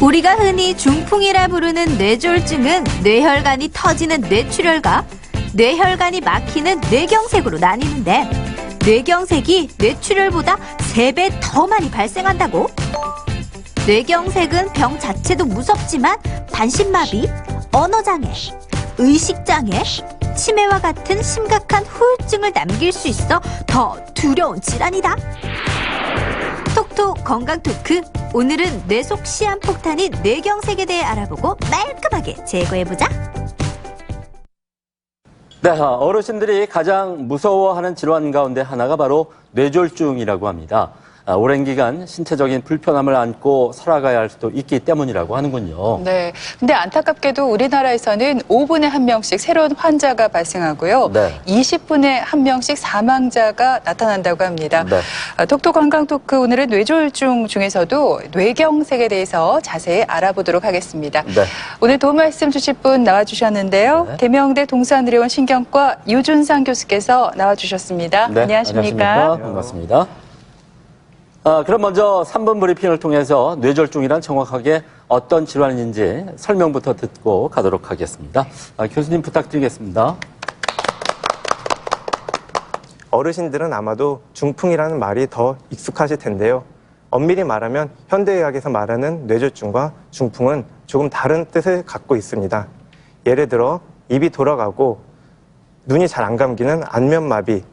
우리가 흔히 중풍이라 부르는 뇌졸중은 뇌혈관이 터지는 뇌출혈과 뇌혈관이 막히는 뇌경색으로 나뉘는데 뇌경색이 뇌출혈보다 3배 더 많이 발생한다고? 뇌경색은 병 자체도 무섭지만 반신마비, 언어장애, 의식장애, 치매와 같은 심각한 후유증을 남길 수 있어 더 두려운 질환이다. 톡톡 건강 토크. 오늘은 뇌 속 시한폭탄인 뇌경색에 대해 알아보고 말끔하게 제거해보자. 네, 어르신들이 가장 무서워하는 질환 가운데 하나가 바로 뇌졸중이라고 합니다. 오랜 기간 신체적인 불편함을 안고 살아가야 할 수도 있기 때문이라고 하는군요. 네. 근데 안타깝게도 우리나라에서는 5분에 1명씩 새로운 환자가 발생하고요. 네. 20분에 1명씩 사망자가 나타난다고 합니다. 네. 톡톡 건강 토크 오늘은 뇌졸중 중에서도 뇌경색에 대해서 자세히 알아보도록 하겠습니다. 네. 오늘 도움 말씀 주실 분 나와주셨는데요. 네. 대명대 동산의료원 신경과 유준상 교수께서 나와주셨습니다. 네, 안녕하십니까? 반갑습니다. 그럼 먼저 3분 브리핑을 통해서 뇌졸중이란 정확하게 어떤 질환인지 설명부터 듣고 가도록 하겠습니다. 교수님 부탁드리겠습니다. 어르신들은 아마도 중풍이라는 말이 더 익숙하실 텐데요. 엄밀히 말하면 현대의학에서 말하는 뇌졸중과 중풍은 조금 다른 뜻을 갖고 있습니다. 예를 들어 입이 돌아가고 눈이 잘 안 감기는 안면마비,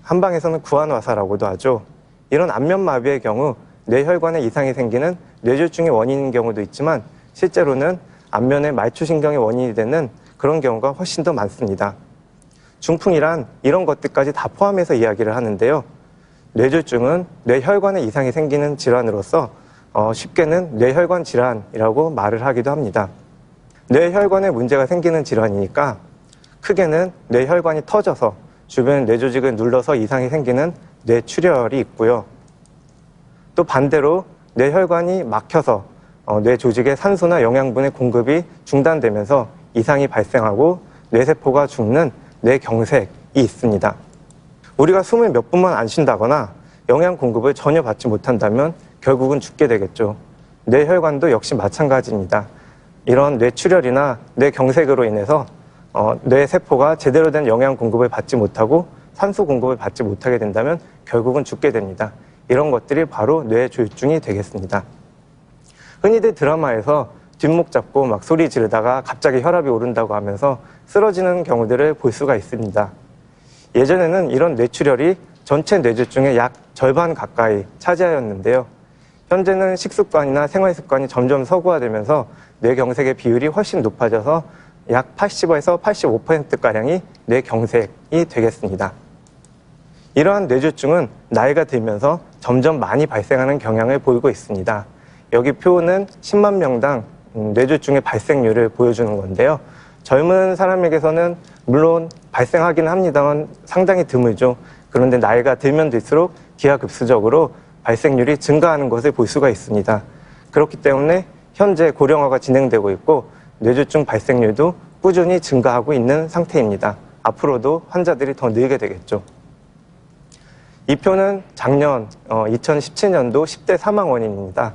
한방에서는 구안화사라고도 하죠. 이런 안면마비의 경우 뇌혈관에 이상이 생기는 뇌졸중의 원인인 경우도 있지만 실제로는 안면의 말초신경의 원인이 되는 그런 경우가 훨씬 더 많습니다. 중풍이란 이런 것들까지 다 포함해서 이야기를 하는데요. 뇌졸중은 뇌혈관에 이상이 생기는 질환으로서 쉽게는 뇌혈관 질환이라고 말을 하기도 합니다. 뇌혈관에 문제가 생기는 질환이니까 크게는 뇌혈관이 터져서 주변 뇌조직을 눌러서 이상이 생기는 뇌출혈이 있고요. 또 반대로 뇌혈관이 막혀서 뇌조직의 산소나 영양분의 공급이 중단되면서 이상이 발생하고 뇌세포가 죽는 뇌경색이 있습니다. 우리가 숨을 몇 분만 안 쉰다거나 영양 공급을 전혀 받지 못한다면 결국은 죽게 되겠죠. 뇌혈관도 역시 마찬가지입니다. 이런 뇌출혈이나 뇌경색으로 인해서 뇌세포가 제대로 된 영양 공급을 받지 못하고 산소 공급을 받지 못하게 된다면 결국은 죽게 됩니다. 이런 것들이 바로 뇌졸중이 되겠습니다. 흔히들 드라마에서 뒷목 잡고 막 소리 지르다가 갑자기 혈압이 오른다고 하면서 쓰러지는 경우들을 볼 수가 있습니다. 예전에는 이런 뇌출혈이 전체 뇌졸중의 약 절반 가까이 차지하였는데요. 현재는 식습관이나 생활습관이 점점 서구화되면서 뇌경색의 비율이 훨씬 높아져서 약 80에서 85%가량이 뇌경색이 되겠습니다. 이러한 뇌졸중은 나이가 들면서 점점 많이 발생하는 경향을 보이고 있습니다. 여기 표는 10만 명당 뇌졸중의 발생률을 보여주는 건데요. 젊은 사람에게서는 물론 발생하긴 합니다만 상당히 드물죠. 그런데 나이가 들면 들수록 기하급수적으로 발생률이 증가하는 것을 볼 수가 있습니다. 그렇기 때문에 현재 고령화가 진행되고 있고 뇌졸중 발생률도 꾸준히 증가하고 있는 상태입니다. 앞으로도 환자들이 더 늘게 되겠죠. 이 표는 작년 2017년도 10대 사망 원인입니다.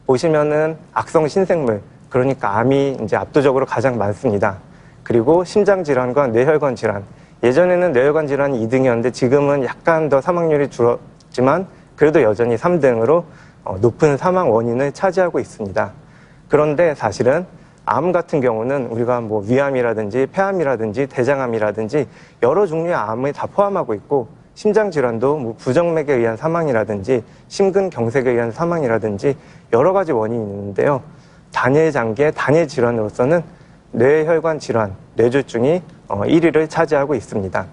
보시면은 악성 신생물, 그러니까 암이 이제 압도적으로 가장 많습니다. 그리고 심장 질환과 뇌혈관 질환. 예전에는 뇌혈관 질환이 2등이었는데 지금은 약간 더 사망률이 줄었지만 그래도 여전히 3등으로 높은 사망 원인을 차지하고 있습니다. 그런데 사실은 암 같은 경우는 우리가 뭐 위암이라든지 폐암이라든지 대장암이라든지 여러 종류의 암을 다 포함하고 있고 심장질환도 뭐 부정맥에 의한 사망이라든지 심근경색에 의한 사망이라든지 여러 가지 원인이 있는데요. 단일 장기의 단일 질환으로서는 뇌혈관 질환, 뇌졸중이 1위를 차지하고 있습니다.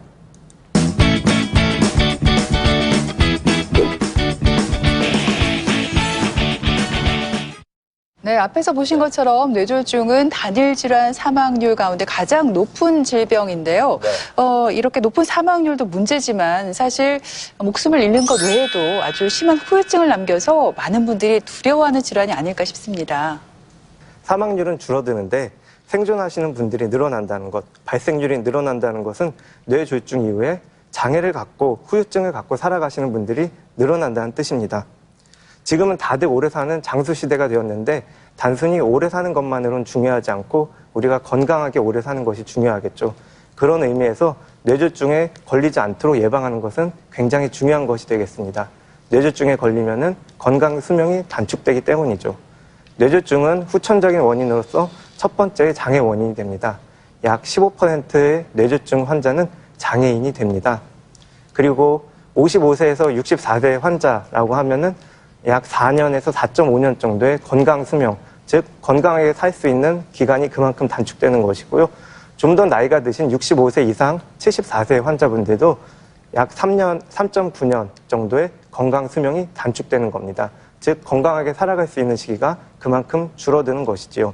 네, 앞에서 보신 것처럼 뇌졸중은 단일 질환 사망률 가운데 가장 높은 질병인데요. 네. 이렇게 높은 사망률도 문제지만 사실 목숨을 잃는 것 외에도 아주 심한 후유증을 남겨서 많은 분들이 두려워하는 질환이 아닐까 싶습니다. 사망률은 줄어드는데 생존하시는 분들이 늘어난다는 것, 발생률이 늘어난다는 것은 뇌졸중 이후에 장애를 갖고 후유증을 갖고 살아가시는 분들이 늘어난다는 뜻입니다. 지금은 다들 오래 사는 장수 시대가 되었는데 단순히 오래 사는 것만으로는 중요하지 않고 우리가 건강하게 오래 사는 것이 중요하겠죠. 그런 의미에서 뇌졸중에 걸리지 않도록 예방하는 것은 굉장히 중요한 것이 되겠습니다. 뇌졸중에 걸리면은 건강 수명이 단축되기 때문이죠. 뇌졸중은 후천적인 원인으로서 첫 번째 장애 원인이 됩니다. 약 15%의 뇌졸중 환자는 장애인이 됩니다. 그리고 55세에서 64세 환자라고 하면은 약 4년에서 4.5년 정도의 건강 수명, 즉 건강하게 살 수 있는 기간이 그만큼 단축되는 것이고요. 좀 더 나이가 드신 65세 이상 74세 환자분들도 약 3.9년 정도의 건강 수명이 단축되는 겁니다. 즉 건강하게 살아갈 수 있는 시기가 그만큼 줄어드는 것이지요.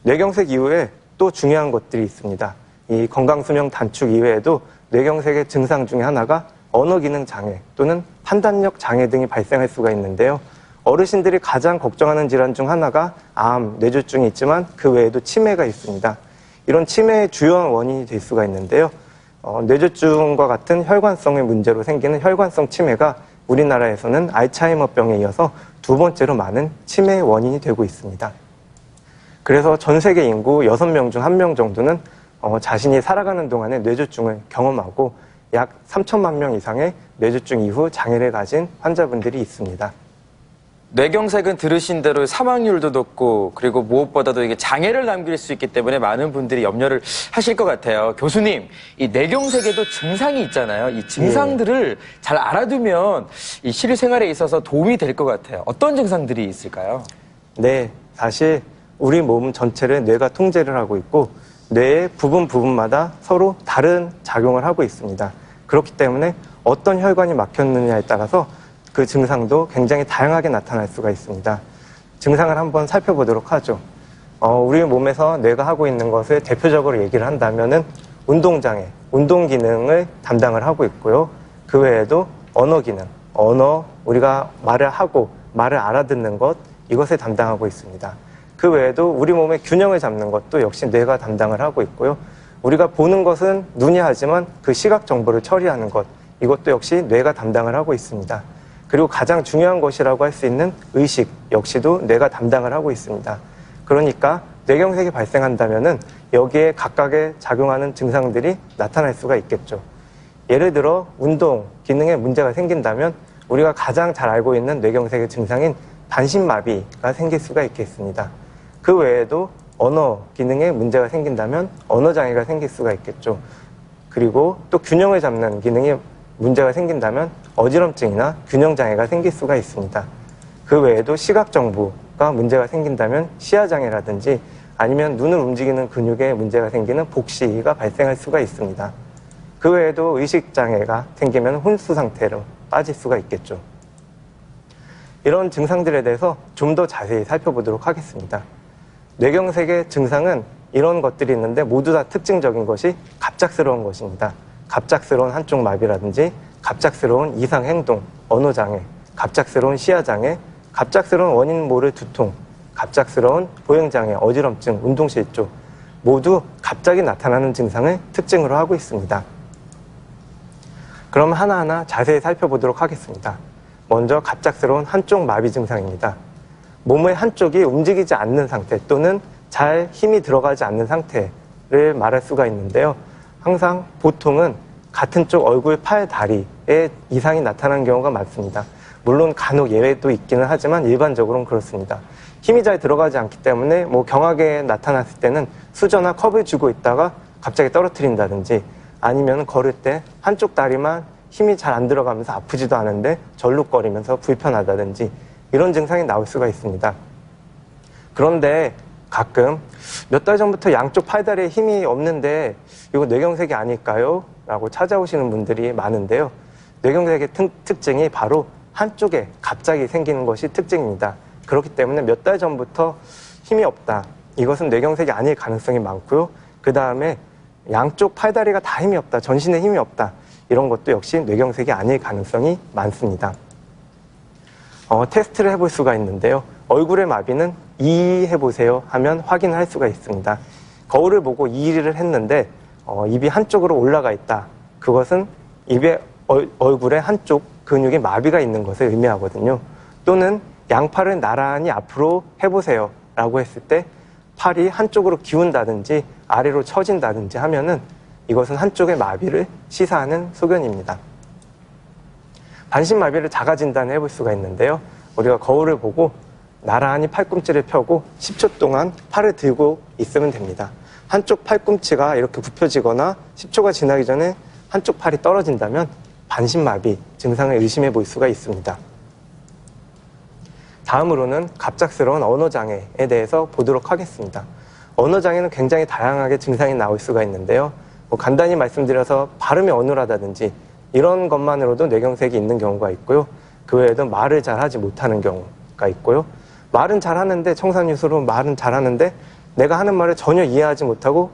뇌경색 이후에 또 중요한 것들이 있습니다. 이 건강 수명 단축 이외에도 뇌경색의 증상 중에 하나가 언어기능 장애 또는 판단력 장애 등이 발생할 수가 있는데요. 어르신들이 가장 걱정하는 질환 중 하나가 암, 뇌졸중이 있지만 그 외에도 치매가 있습니다. 이런 치매의 주요한 원인이 될 수가 있는데요. 뇌졸중과 같은 혈관성의 문제로 생기는 혈관성 치매가 우리나라에서는 알츠하이머병에 이어서 두 번째로 많은 치매의 원인이 되고 있습니다. 그래서 전 세계 인구 6명 중 1명 정도는 자신이 살아가는 동안에 뇌졸중을 경험하고 약 3천만 명 이상의 뇌졸중 이후 장애를 가진 환자분들이 있습니다. 뇌경색은 들으신 대로 사망률도 높고 그리고 무엇보다도 이게 장애를 남길 수 있기 때문에 많은 분들이 염려를 하실 것 같아요. 교수님, 이 뇌경색에도 증상이 있잖아요. 이 증상들을 잘 알아두면 이 실생활에 있어서 도움이 될 것 같아요. 어떤 증상들이 있을까요? 네, 사실 우리 몸 전체를 뇌가 통제를 하고 있고 뇌의 부분마다 서로 다른 작용을 하고 있습니다. 그렇기 때문에 어떤 혈관이 막혔느냐에 따라서 그 증상도 굉장히 다양하게 나타날 수가 있습니다. 증상을 한번 살펴보도록 하죠. 우리 몸에서 뇌가 하고 있는 것을 대표적으로 얘기를 한다면은 운동장애, 운동 기능을 담당을 하고 있고요. 그 외에도 언어 기능, 우리가 말을 하고 말을 알아듣는 것, 이것을 담당하고 있습니다. 그 외에도 우리 몸의 균형을 잡는 것도 역시 뇌가 담당을 하고 있고요. 우리가 보는 것은 눈이 하지만 그 시각 정보를 처리하는 것, 이것도 역시 뇌가 담당을 하고 있습니다. 그리고 가장 중요한 것이라고 할 수 있는 의식 역시도 뇌가 담당을 하고 있습니다. 그러니까 뇌경색이 발생한다면은 여기에 각각의 작용하는 증상들이 나타날 수가 있겠죠. 예를 들어 운동 기능에 문제가 생긴다면 우리가 가장 잘 알고 있는 뇌경색의 증상인 반신마비가 생길 수가 있겠습니다. 그 외에도 언어 기능에 문제가 생긴다면 언어 장애가 생길 수가 있겠죠. 그리고 또 균형을 잡는 기능이 문제가 생긴다면 어지럼증이나 균형 장애가 생길 수가 있습니다. 그 외에도 시각 정보가 문제가 생긴다면 시야 장애라든지 아니면 눈을 움직이는 근육에 문제가 생기는 복시가 발생할 수가 있습니다. 그 외에도 의식 장애가 생기면 혼수 상태로 빠질 수가 있겠죠. 이런 증상들에 대해서 좀 더 자세히 살펴보도록 하겠습니다. 뇌경색의 증상은 이런 것들이 있는데 모두 다 특징적인 것이 갑작스러운 것입니다. 갑작스러운 한쪽 마비라든지 갑작스러운 이상 행동, 언어 장애, 갑작스러운 시야 장애, 갑작스러운 원인 모를 두통, 갑작스러운 보행 장애, 어지럼증, 운동 실조 모두 갑자기 나타나는 증상을 특징으로 하고 있습니다. 그럼 하나하나 자세히 살펴보도록 하겠습니다. 먼저 갑작스러운 한쪽 마비 증상입니다. 몸의 한쪽이 움직이지 않는 상태 또는 잘 힘이 들어가지 않는 상태를 말할 수가 있는데요. 항상 보통은 같은 쪽 얼굴, 팔, 다리에 이상이 나타나는 경우가 많습니다. 물론 간혹 예외도 있기는 하지만 일반적으로는 그렇습니다. 힘이 잘 들어가지 않기 때문에 경하게 나타났을 때는 수저나 컵을 쥐고 있다가 갑자기 떨어뜨린다든지 아니면 걸을 때 한쪽 다리만 힘이 잘 안 들어가면서 아프지도 않은데 절룩거리면서 불편하다든지 이런 증상이 나올 수가 있습니다. 그런데 가끔 몇 달 전부터 양쪽 팔다리에 힘이 없는데 이거 뇌경색이 아닐까요? 라고 찾아오시는 분들이 많은데요. 뇌경색의 특징이 바로 한쪽에 갑자기 생기는 것이 특징입니다. 그렇기 때문에 몇 달 전부터 힘이 없다. 이것은 뇌경색이 아닐 가능성이 많고요. 그 다음에 양쪽 팔다리가 다 힘이 없다. 전신에 힘이 없다. 이런 것도 역시 뇌경색이 아닐 가능성이 많습니다. 테스트를 해볼 수가 있는데요. 얼굴의 마비는 이 해보세요 하면 확인할 수가 있습니다. 거울을 보고 이를 했는데 입이 한쪽으로 올라가 있다. 그것은 입의 얼굴의 한쪽 근육에 마비가 있는 것을 의미하거든요. 또는 양팔을 나란히 앞으로 해보세요 라고 했을 때 팔이 한쪽으로 기운다든지 아래로 처진다든지 하면은 이것은 한쪽의 마비를 시사하는 소견입니다. 반신마비를 자가 진단해 볼 수가 있는데요. 우리가 거울을 보고 나란히 팔꿈치를 펴고 10초 동안 팔을 들고 있으면 됩니다. 한쪽 팔꿈치가 이렇게 굽혀지거나 10초가 지나기 전에 한쪽 팔이 떨어진다면 반신마비 증상을 의심해 볼 수가 있습니다. 다음으로는 갑작스러운 언어장애에 대해서 보도록 하겠습니다. 언어장애는 굉장히 다양하게 증상이 나올 수가 있는데요. 간단히 말씀드려서 발음이 어눌하다든지 이런 것만으로도 뇌경색이 있는 경우가 있고요. 그 외에도 말을 잘하지 못하는 경우가 있고요. 말은 잘하는데 청산유수로 말은 잘하는데 내가 하는 말을 전혀 이해하지 못하고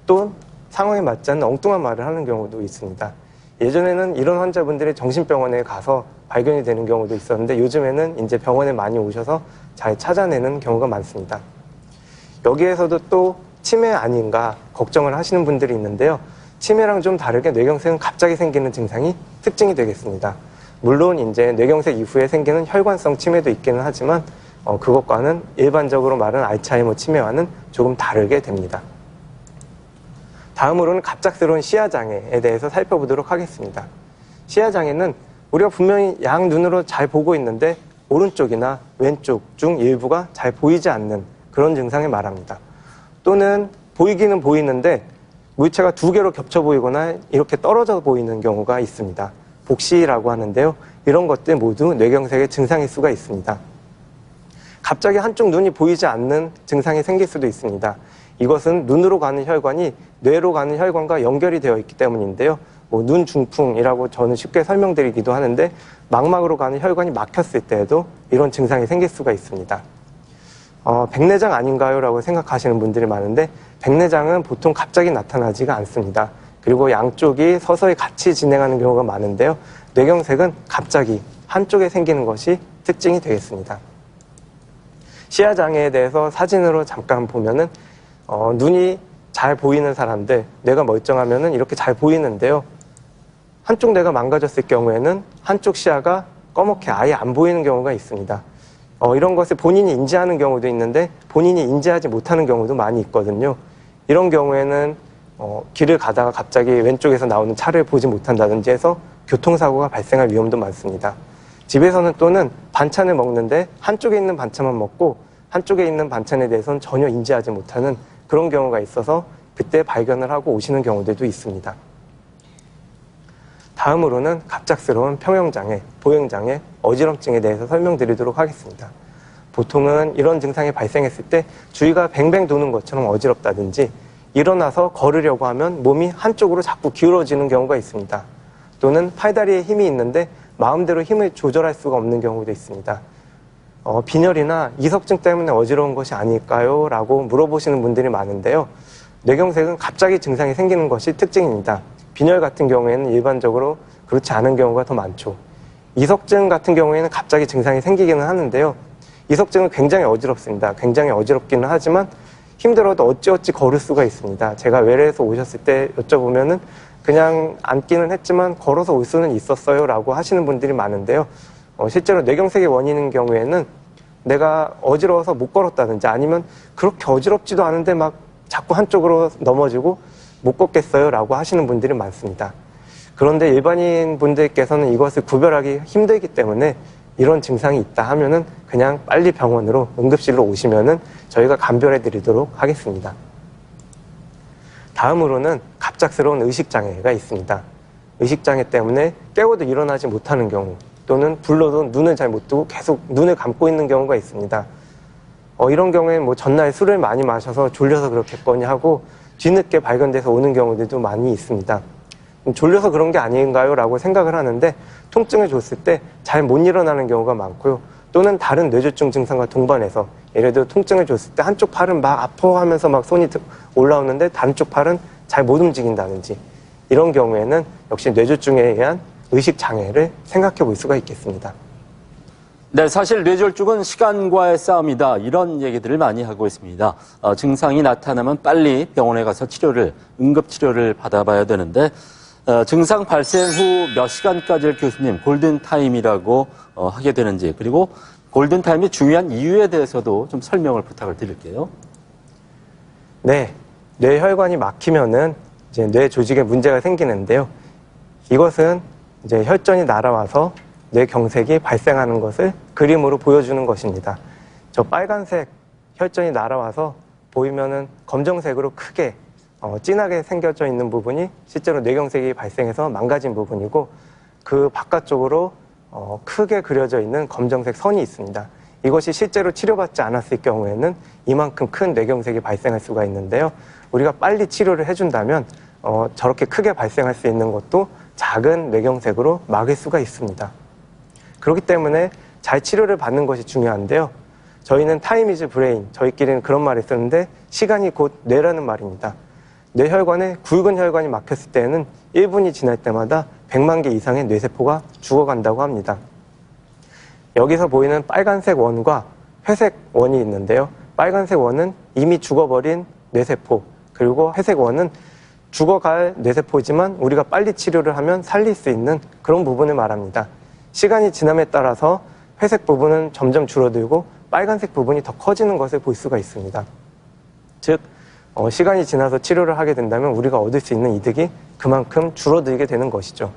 또 상황에 맞지 않는 엉뚱한 말을 하는 경우도 있습니다. 예전에는 이런 환자분들이 정신병원에 가서 발견이 되는 경우도 있었는데 요즘에는 이제 병원에 많이 오셔서 잘 찾아내는 경우가 많습니다. 여기에서도 또 치매 아닌가 걱정을 하시는 분들이 있는데요. 치매랑 좀 다르게 뇌경색은 갑자기 생기는 증상이 특징이 되겠습니다. 물론 이제 뇌경색 이후에 생기는 혈관성 치매도 있기는 하지만 그것과는 일반적으로 말하는 알츠하이머 치매와는 조금 다르게 됩니다. 다음으로는 갑작스러운 시야장애에 대해서 살펴보도록 하겠습니다. 시야장애는 우리가 분명히 양 눈으로 잘 보고 있는데 오른쪽이나 왼쪽 중 일부가 잘 보이지 않는 그런 증상을 말합니다. 또는 보이기는 보이는데 물체가 두 개로 겹쳐 보이거나 이렇게 떨어져 보이는 경우가 있습니다. 복시라고 하는데요. 이런 것들 모두 뇌경색의 증상일 수가 있습니다. 갑자기 한쪽 눈이 보이지 않는 증상이 생길 수도 있습니다. 이것은 눈으로 가는 혈관이 뇌로 가는 혈관과 연결이 되어 있기 때문인데요. 눈 중풍이라고 저는 쉽게 설명드리기도 하는데 망막으로 가는 혈관이 막혔을 때에도 이런 증상이 생길 수가 있습니다. 백내장 아닌가요? 라고 생각하시는 분들이 많은데 백내장은 보통 갑자기 나타나지가 않습니다. 그리고 양쪽이 서서히 같이 진행하는 경우가 많은데요. 뇌경색은 갑자기 한쪽에 생기는 것이 특징이 되겠습니다. 시야장애에 대해서 사진으로 잠깐 보면은 눈이 잘 보이는 사람들, 뇌가 멀쩡하면은 이렇게 잘 보이는데요. 한쪽 뇌가 망가졌을 경우에는 한쪽 시야가 꺼멓게 아예 안 보이는 경우가 있습니다. 이런 것을 본인이 인지하는 경우도 있는데 본인이 인지하지 못하는 경우도 많이 있거든요. 이런 경우에는 길을 가다가 갑자기 왼쪽에서 나오는 차를 보지 못한다든지 해서 교통사고가 발생할 위험도 많습니다. 집에서는 또는 반찬을 먹는데 한쪽에 있는 반찬만 먹고 한쪽에 있는 반찬에 대해서는 전혀 인지하지 못하는 그런 경우가 있어서 그때 발견을 하고 오시는 경우들도 있습니다. 다음으로는 갑작스러운 평형장애, 보행장애, 어지럼증에 대해서 설명드리도록 하겠습니다. 보통은 이런 증상이 발생했을 때 주위가 뱅뱅 도는 것처럼 어지럽다든지 일어나서 걸으려고 하면 몸이 한쪽으로 자꾸 기울어지는 경우가 있습니다. 또는 팔다리에 힘이 있는데 마음대로 힘을 조절할 수가 없는 경우도 있습니다. 빈혈이나 이석증 때문에 어지러운 것이 아닐까요? 라고 물어보시는 분들이 많은데요. 뇌경색은 갑자기 증상이 생기는 것이 특징입니다. 빈혈 같은 경우에는 일반적으로 그렇지 않은 경우가 더 많죠. 이석증 같은 경우에는 갑자기 증상이 생기기는 하는데요. 이석증은 굉장히 어지럽습니다. 굉장히 어지럽기는 하지만 힘들어도 어찌어찌 걸을 수가 있습니다. 제가 외래에서 오셨을 때 여쭤보면은 그냥 앉기는 했지만 걸어서 올 수는 있었어요 라고 하시는 분들이 많은데요. 실제로 뇌경색의 원인인 경우에는 내가 어지러워서 못 걸었다든지 아니면 그렇게 어지럽지도 않은데 막 자꾸 한쪽으로 넘어지고 못 걷겠어요 라고 하시는 분들이 많습니다. 그런데 일반인 분들께서는 이것을 구별하기 힘들기 때문에 이런 증상이 있다 하면은 그냥 빨리 병원으로 응급실로 오시면은 저희가 감별해 드리도록 하겠습니다. 다음으로는 갑작스러운 의식장애가 있습니다. 의식장애 때문에 깨워도 일어나지 못하는 경우 또는 불러도 눈을 잘 못 뜨고 계속 눈을 감고 있는 경우가 있습니다. 이런 경우에 뭐 전날 술을 많이 마셔서 졸려서 그렇겠거니 하고 뒤늦게 발견돼서 오는 경우들도 많이 있습니다. 졸려서 그런 게 아닌가요? 라고 생각을 하는데 통증을 줬을 때 잘 못 일어나는 경우가 많고요. 또는 다른 뇌졸중 증상과 동반해서 예를 들어 통증을 줬을 때 한쪽 팔은 막 아파하면서 막 손이 올라오는데 다른 쪽 팔은 잘 못 움직인다든지 이런 경우에는 역시 뇌졸중에 의한 의식장애를 생각해 볼 수가 있겠습니다. 네, 사실 뇌졸중은 시간과의 싸움이다. 이런 얘기들을 많이 하고 있습니다. 증상이 나타나면 빨리 병원에 가서 응급치료를 받아봐야 되는데, 증상 발생 후 몇 시간까지를 교수님 골든타임이라고 하게 되는지, 그리고 골든타임이 중요한 이유에 대해서도 좀 설명을 부탁을 드릴게요. 네, 뇌혈관이 막히면은 이제 뇌 조직에 문제가 생기는데요. 이것은 이제 혈전이 날아와서 뇌경색이 발생하는 것을 그림으로 보여주는 것입니다. 저 빨간색 혈전이 날아와서 보이면은 검정색으로 크게 진하게 생겨져 있는 부분이 실제로 뇌경색이 발생해서 망가진 부분이고, 그 바깥쪽으로 크게 그려져 있는 검정색 선이 있습니다. 이것이 실제로 치료받지 않았을 경우에는 이만큼 큰 뇌경색이 발생할 수가 있는데요. 우리가 빨리 치료를 해준다면 저렇게 크게 발생할 수 있는 것도 작은 뇌경색으로 막을 수가 있습니다. 그렇기 때문에 잘 치료를 받는 것이 중요한데요. 저희는 타임 이즈 브레인, 저희끼리는 그런 말을 쓰는데 시간이 곧 뇌라는 말입니다. 뇌혈관에 굵은 혈관이 막혔을 때에는 1분이 지날 때마다 100만 개 이상의 뇌세포가 죽어간다고 합니다. 여기서 보이는 빨간색 원과 회색 원이 있는데요. 빨간색 원은 이미 죽어버린 뇌세포, 그리고 회색 원은 죽어갈 뇌세포지만 우리가 빨리 치료를 하면 살릴 수 있는 그런 부분을 말합니다. 시간이 지남에 따라서 회색 부분은 점점 줄어들고 빨간색 부분이 더 커지는 것을 볼 수가 있습니다. 즉, 시간이 지나서 치료를 하게 된다면 우리가 얻을 수 있는 이득이 그만큼 줄어들게 되는 것이죠.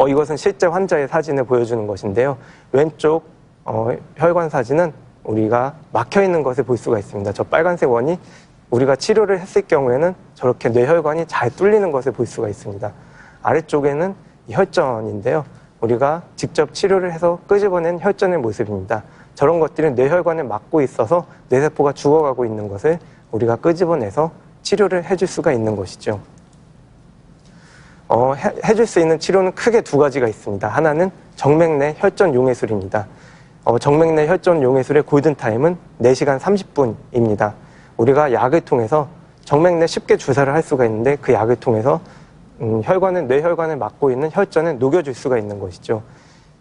이것은 실제 환자의 사진을 보여주는 것인데요. 왼쪽 혈관 사진은 우리가 막혀있는 것을 볼 수가 있습니다. 저 빨간색 원이 우리가 치료를 했을 경우에는 저렇게 뇌혈관이 잘 뚫리는 것을 볼 수가 있습니다. 아래쪽에는 혈전인데요. 우리가 직접 치료를 해서 끄집어낸 혈전의 모습입니다. 저런 것들은 뇌혈관을 막고 있어서 뇌세포가 죽어가고 있는 것을 우리가 끄집어내서 치료를 해줄 수가 있는 것이죠. 해줄 수 있는 치료는 크게 두 가지가 있습니다. 하나는 정맥내 혈전 용해술입니다. 정맥내 혈전 용해술의 골든타임은 4시간 30분입니다. 우리가 약을 통해서 정맥내 쉽게 주사를 할 수가 있는데 그 약을 통해서 뇌혈관을 막고 있는 혈전을 녹여줄 수가 있는 것이죠.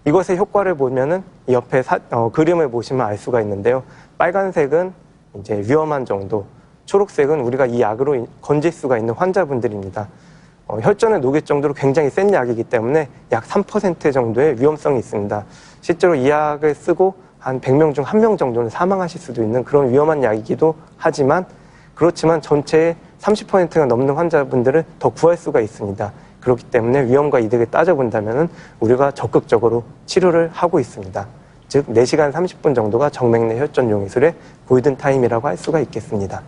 이것의 효과를 보면은 이 옆에 그림을 보시면 알 수가 있는데요. 빨간색은 이제 위험한 정도, 초록색은 우리가 이 약으로 건질 수가 있는 환자분들입니다. 혈전을 녹일 정도로 굉장히 센 약이기 때문에 약 3% 정도의 위험성이 있습니다. 실제로 이 약을 쓰고 한 100명 중 1명 정도는 사망하실 수도 있는 그런 위험한 약이기도 하지만, 그렇지만 전체의 30%가 넘는 환자분들을 더 구할 수가 있습니다. 그렇기 때문에 위험과 이득을 따져본다면 우리가 적극적으로 치료를 하고 있습니다. 즉 4시간 30분 정도가 정맥내 혈전 용해술의 골든타임이라고 할 수가 있겠습니다.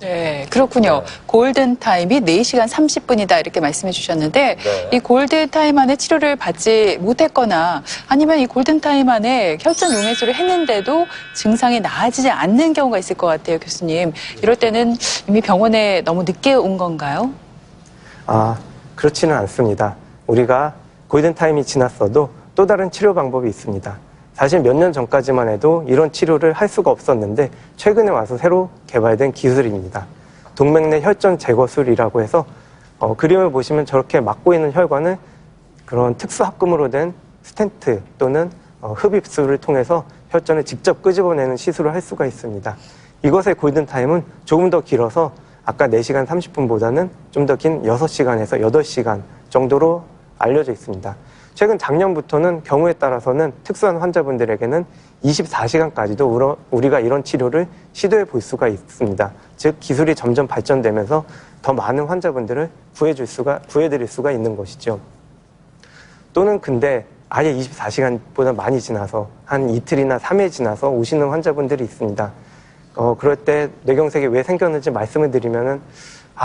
네, 그렇군요. 골든타임이 4시간 30분이다 이렇게 말씀해 주셨는데 이 골든타임 안에 치료를 받지 못했거나 아니면 이 골든타임 안에 혈전 용해술을 했는데도 증상이 나아지지 않는 경우가 있을 것 같아요, 교수님. 이럴 때는 이미 병원에 너무 늦게 온 건가요? 그렇지는 않습니다. 우리가 골든타임이 지났어도 또 다른 치료 방법이 있습니다. 사실 몇 년 전까지만 해도 이런 치료를 할 수가 없었는데 최근에 와서 새로 개발된 기술입니다. 동맥내 혈전 제거술이라고 해서 그림을 보시면 저렇게 막고 있는 혈관을 그런 특수 합금으로 된 스텐트 또는 흡입술을 통해서 혈전을 직접 끄집어내는 시술을 할 수가 있습니다. 이것의 골든타임은 조금 더 길어서 아까 4시간 30분보다는 좀 더 긴 6시간에서 8시간 정도로 알려져 있습니다. 최근 작년부터는 경우에 따라서는 특수한 환자분들에게는 24시간까지도 우리가 이런 치료를 시도해 볼 수가 있습니다. 즉 기술이 점점 발전되면서 더 많은 환자분들을 구해드릴 수가 있는 것이죠. 또는 근데 아예 24시간보다 많이 지나서 한 이틀이나 3일 지나서 오시는 환자분들이 있습니다. 그럴 때 뇌경색이 왜 생겼는지 말씀을 드리면은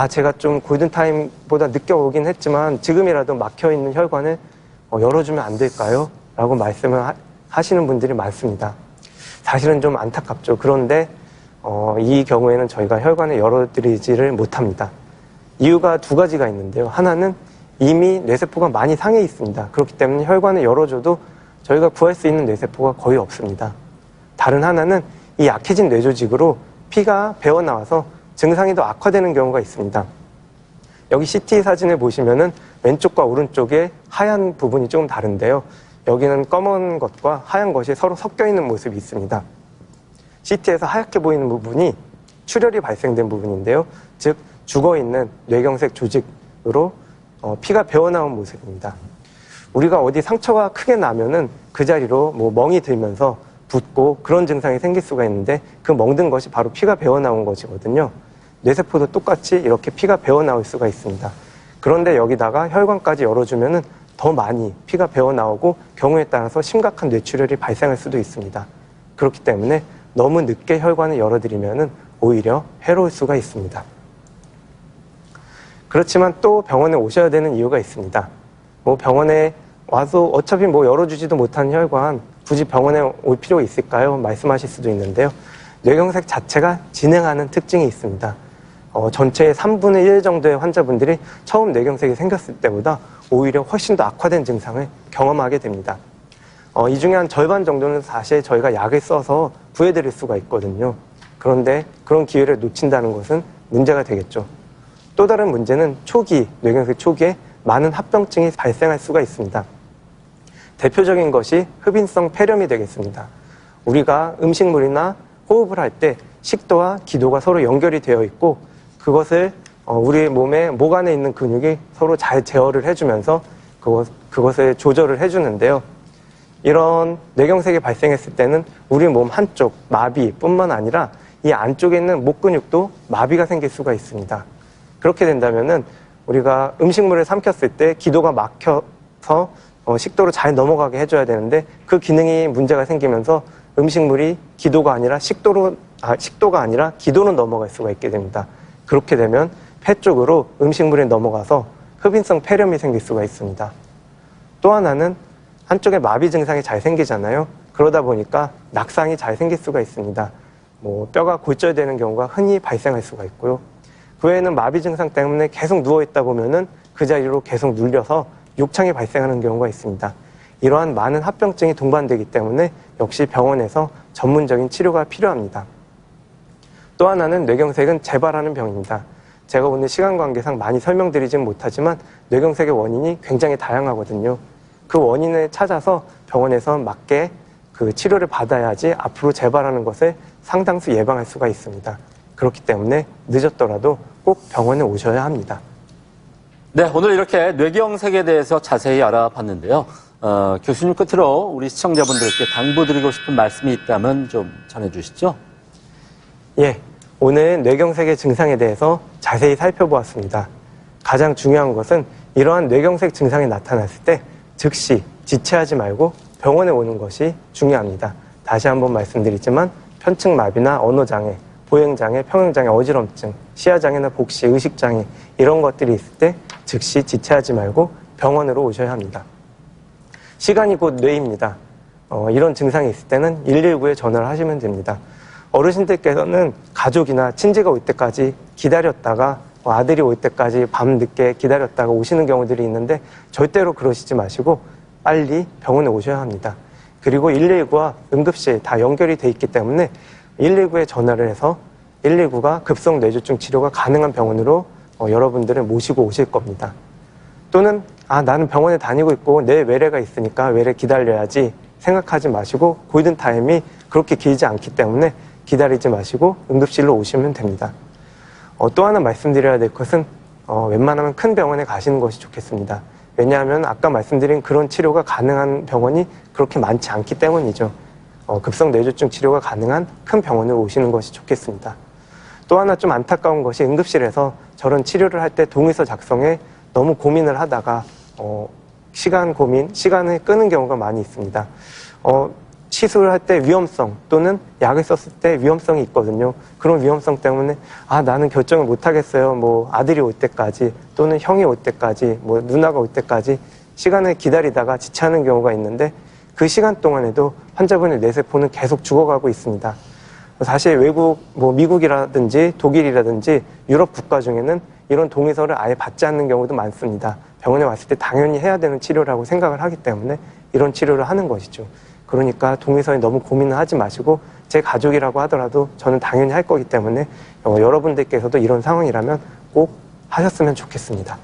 제가 좀 골든타임보다 늦게 오긴 했지만 지금이라도 막혀있는 혈관을 열어주면 안 될까요? 라고 말씀을 하시는 분들이 많습니다. 사실은 좀 안타깝죠. 그런데 이 경우에는 저희가 혈관을 열어드리지를 못합니다. 이유가 두 가지가 있는데요. 하나는 이미 뇌세포가 많이 상해 있습니다. 그렇기 때문에 혈관을 열어줘도 저희가 구할 수 있는 뇌세포가 거의 없습니다. 다른 하나는 이 약해진 뇌조직으로 피가 배어나와서 증상이 더 악화되는 경우가 있습니다. 여기 CT 사진을 보시면은 왼쪽과 오른쪽에 하얀 부분이 조금 다른데요. 여기는 검은 것과 하얀 것이 서로 섞여 있는 모습이 있습니다. CT에서 하얗게 보이는 부분이 출혈이 발생된 부분인데요. 즉 죽어있는 뇌경색 조직으로 피가 배어나온 모습입니다. 우리가 어디 상처가 크게 나면은 그 자리로 뭐 멍이 들면서 붓고 그런 증상이 생길 수가 있는데 그 멍든 것이 바로 피가 배어나온 것이거든요. 뇌세포도 똑같이 이렇게 피가 배어나올 수가 있습니다. 그런데 여기다가 혈관까지 열어주면은 더 많이 피가 배어나오고 경우에 따라서 심각한 뇌출혈이 발생할 수도 있습니다. 그렇기 때문에 너무 늦게 혈관을 열어드리면은 오히려 해로울 수가 있습니다. 그렇지만 또 병원에 오셔야 되는 이유가 있습니다. 뭐 병원에 와서 어차피 뭐 열어주지도 못한 혈관 굳이 병원에 올 필요가 있을까요? 말씀하실 수도 있는데요. 뇌경색 자체가 진행하는 특징이 있습니다. 전체의 3분의 1 정도의 환자분들이 처음 뇌경색이 생겼을 때보다 오히려 훨씬 더 악화된 증상을 경험하게 됩니다. 이 중에 한 절반 정도는 사실 저희가 약을 써서 구해드릴 수가 있거든요. 그런데 그런 기회를 놓친다는 것은 문제가 되겠죠. 또 다른 문제는 초기, 뇌경색 초기에 많은 합병증이 발생할 수가 있습니다. 대표적인 것이 흡인성 폐렴이 되겠습니다. 우리가 음식물이나 호흡을 할 때 식도와 기도가 서로 연결이 되어 있고 그것을 우리 몸의 목 안에 있는 근육이 서로 잘 제어를 해주면서 그것을 조절을 해주는데요. 이런 뇌경색이 발생했을 때는 우리 몸 한쪽 마비뿐만 아니라 이 안쪽에 있는 목 근육도 마비가 생길 수가 있습니다. 그렇게 된다면은 우리가 음식물을 삼켰을 때 기도가 막혀서 식도로 잘 넘어가게 해줘야 되는데 그 기능이 문제가 생기면서 음식물이 기도가 아니라 식도가 아니라 기도로 넘어갈 수가 있게 됩니다. 그렇게 되면 폐 쪽으로 음식물이 넘어가서 흡인성 폐렴이 생길 수가 있습니다. 또 하나는 한쪽에 마비 증상이 잘 생기잖아요. 그러다 보니까 낙상이 잘 생길 수가 있습니다. 뭐 뼈가 골절되는 경우가 흔히 발생할 수가 있고요. 그 외에는 마비 증상 때문에 계속 누워있다 보면은 그 자리로 계속 눌려서 욕창이 발생하는 경우가 있습니다. 이러한 많은 합병증이 동반되기 때문에 역시 병원에서 전문적인 치료가 필요합니다. 또 하나는 뇌경색은 재발하는 병입니다. 제가 오늘 시간 관계상 많이 설명드리진 못하지만 뇌경색의 원인이 굉장히 다양하거든요. 그 원인을 찾아서 병원에서 맞게 그 치료를 받아야지 앞으로 재발하는 것을 상당수 예방할 수가 있습니다. 그렇기 때문에 늦었더라도 꼭 병원에 오셔야 합니다. 네, 오늘 이렇게 뇌경색에 대해서 자세히 알아봤는데요. 교수님 끝으로 우리 시청자분들께 당부드리고 싶은 말씀이 있다면 좀 전해주시죠. 예, 오늘 뇌경색의 증상에 대해서 자세히 살펴보았습니다. 가장 중요한 것은 이러한 뇌경색 증상이 나타났을 때 즉시 지체하지 말고 병원에 오는 것이 중요합니다. 다시 한번 말씀드리지만 편측마비나 언어장애, 보행장애, 평형장애, 어지럼증, 시야장애나 복시, 의식장애 이런 것들이 있을 때 즉시 지체하지 말고 병원으로 오셔야 합니다. 시간이 곧 뇌입니다. 이런 증상이 있을 때는 119에 전화를 하시면 됩니다. 어르신들께서는 가족이나 친지가 올 때까지 기다렸다가 아들이 올 때까지 밤늦게 기다렸다가 오시는 경우들이 있는데 절대로 그러시지 마시고 빨리 병원에 오셔야 합니다. 그리고 119와 응급실 다 연결이 돼 있기 때문에 119에 전화를 해서 119가 급성 뇌졸중 치료가 가능한 병원으로 여러분들을 모시고 오실 겁니다. 또는 나는 병원에 다니고 있고 내 외래가 있으니까 외래 기다려야지 생각하지 마시고 골든타임이 그렇게 길지 않기 때문에 기다리지 마시고 응급실로 오시면 됩니다. 또 하나 말씀드려야 될 것은 웬만하면 큰 병원에 가시는 것이 좋겠습니다. 왜냐하면 아까 말씀드린 그런 치료가 가능한 병원이 그렇게 많지 않기 때문이죠. 급성 뇌졸중 치료가 가능한 큰 병원으로 오시는 것이 좋겠습니다. 또 하나 좀 안타까운 것이 응급실에서 저런 치료를 할 때 동의서 작성에 너무 고민을 하다가 시간을 끄는 경우가 많이 있습니다. 시술을 할 때 위험성 또는 약을 썼을 때 위험성이 있거든요. 그런 위험성 때문에 나는 결정을 못 하겠어요. 뭐 아들이 올 때까지 또는 형이 올 때까지 뭐 누나가 올 때까지 시간을 기다리다가 지체하는 경우가 있는데 그 시간 동안에도 환자분의 뇌세포는 계속 죽어가고 있습니다. 사실 외국 미국이라든지 독일이라든지 유럽 국가 중에는 이런 동의서를 아예 받지 않는 경우도 많습니다. 병원에 왔을 때 당연히 해야 되는 치료라고 생각을 하기 때문에 이런 치료를 하는 것이죠. 그러니까 동의서에 너무 고민을 하지 마시고 제 가족이라고 하더라도 저는 당연히 할 거기 때문에 여러분들께서도 이런 상황이라면 꼭 하셨으면 좋겠습니다.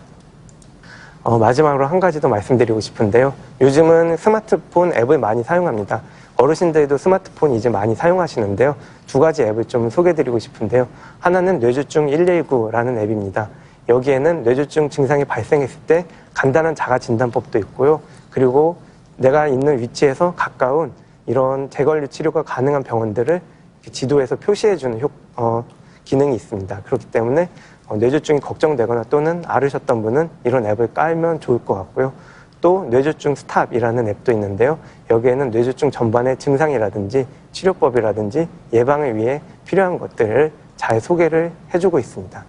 마지막으로 한 가지 더 말씀드리고 싶은데요. 요즘은 스마트폰 앱을 많이 사용합니다. 어르신들도 스마트폰 이제 많이 사용하시는데요. 두 가지 앱을 좀 소개해드리고 싶은데요. 하나는 뇌졸중 119라는 앱입니다. 여기에는 뇌졸중 증상이 발생했을 때 간단한 자가 진단법도 있고요. 그리고 내가 있는 위치에서 가까운 이런 재관리 치료가 가능한 병원들을 지도에서 표시해주는 기능이 있습니다. 그렇기 때문에 뇌졸중이 걱정되거나 또는 앓으셨던 분은 이런 앱을 깔면 좋을 것 같고요. 또 뇌졸중 스탑이라는 앱도 있는데요. 여기에는 뇌졸중 전반의 증상이라든지 치료법이라든지 예방을 위해 필요한 것들을 잘 소개를 해주고 있습니다.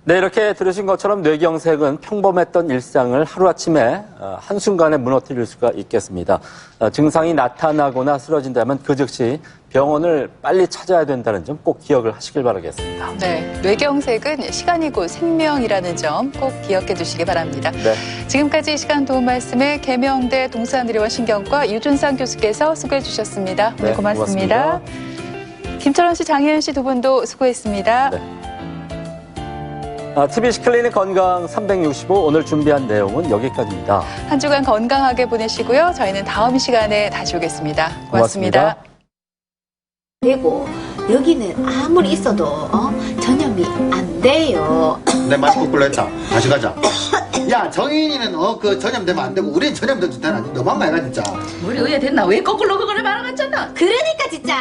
네, 이렇게 들으신 것처럼 뇌경색은 평범했던 일상을 하루아침에 한순간에 무너뜨릴 수가 있겠습니다. 증상이 나타나거나 쓰러진다면 그 즉시 병원을 빨리 찾아야 된다는 점 꼭 기억을 하시길 바라겠습니다. 네, 뇌경색은 시간이고 생명이라는 점 꼭 기억해 두시기 바랍니다. 네. 지금까지 시간 도움 말씀에 계명대 동산의료원 신경과 유준상 교수께서 수고해 주셨습니다. 오늘 네, 고맙습니다. 김철원 씨, 장혜은 씨 두 분도 수고했습니다. 네. TBC 클리닉 건강 365 오늘 준비한 내용은 여기까지입니다. 한 주간 건강하게 보내시고요. 저희는 다음 시간에 다시 오겠습니다. 고맙습니다. 되고 여기는 아무리 있어도 전염이 안 돼요. 내 말 거꾸로 했다. 다시 가자. 야, 정인이는 그 전염되면 안 되고 우린 전염돼도 되나? 너만 말가 진짜. 우리 의회 됐나? 왜 거꾸로 그거를 말아갔잖아. 그러니까 진짜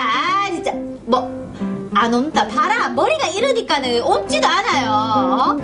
뭐 안 온다 봐라. 머리가 이러니까는 옮지도 않아요.